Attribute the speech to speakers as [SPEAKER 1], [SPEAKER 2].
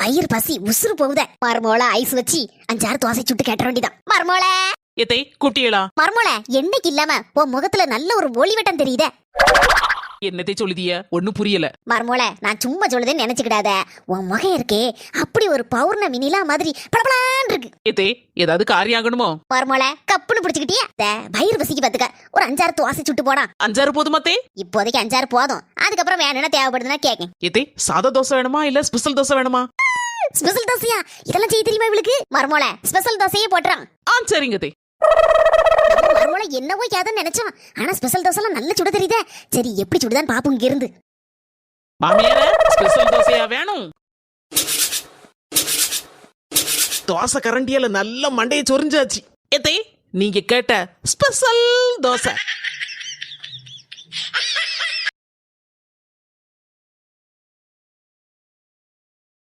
[SPEAKER 1] வயிறு பசி உசுறு போகுத. மர்மோள ஐஸ் வச்சு 5-6 தோசை சுட்டு கேட்ட வேண்டிதான். மர்மோள
[SPEAKER 2] எத்தை குட்டியலா
[SPEAKER 1] மர்மோள என்னைக்கு இல்லாம உன் முகத்துல நல்ல ஒரு ஒளிவட்டம் தெரியுதே.
[SPEAKER 2] என்னத்தை சொல்லுதிய ஒன்னும் புரியல.
[SPEAKER 1] மர்மோள நான் சும்மா சொல்லுதேன்னு நினைச்சுக்கிடாத. உன் முகம் இருக்கே அப்படி ஒரு பௌர்ணமி நிலா மாதிரி பளபளன்னு இருக்கு.
[SPEAKER 2] எத்தை ஏதாவது காரியம் ஆகணுமோ?
[SPEAKER 1] மர்மோள கப்புன்னு பிடிச்சுக்கிட்டியா? வயிறு பசிக்கு பாத்துக்க ஒரு 5-6 தோசை சுட்டு போடா.
[SPEAKER 2] 5-6 போதுமாத்தே?
[SPEAKER 1] இப்போதைக்கு 5-6 போதும். அதுக்கப்புறம் வேணும்னா தேவைப்படுதுன்னா கேட்கேன்.
[SPEAKER 2] எத்தை சாதா தோசை வேணுமா இல்ல ஸ்பெஷல் தோசை வேணுமா?
[SPEAKER 1] ஸ்பெஷல் தோசையா? இதெல்லாம் செய்ய தெரியுமா இவளுக்கு? மர்மோள ஸ்பெஷல் தோசையே போட்டுறான்.
[SPEAKER 2] சரிங்க தே.
[SPEAKER 1] மர்மோள என்னவோ யாதன்னு நினைச்சான். ஆனா ஸ்பெஷல் தோசைலாம் நல்ல சுட தெரியுதே. சரி எப்படி சுடுதான் பாப்போம் இங்க இருந்து.
[SPEAKER 2] மாமியாரே ஸ்பெஷல் தோசையா வேணும்? தோசை கரண்டியால நல்ல மண்டையை சொரிஞ்சாச்சு. எத்தை நீங்க கேட்ட ஸ்பெஷல் தோசை.